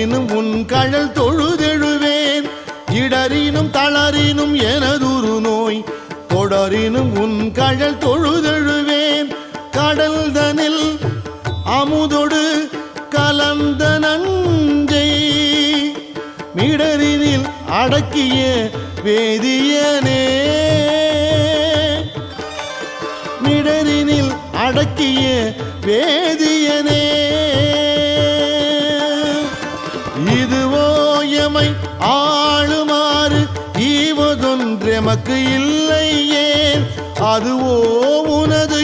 இடரினும் உன் கழல் தொழுதெழுவேன் இடரினும் தளரினும் எனதுரு நோய் தொடரினும் உன் கழல் தொழுதெழுவேன் கடல் தனில் அமுதொடு கலந்த நஞ்சை மிடரினில் அடக்கிய வேதியனே மிடரினில் அடக்கிய வேதியனே இதுவோ எமை ஆளுமாறு ஈவதொன்றெமக்கு இல்லையே அதுவோ உனது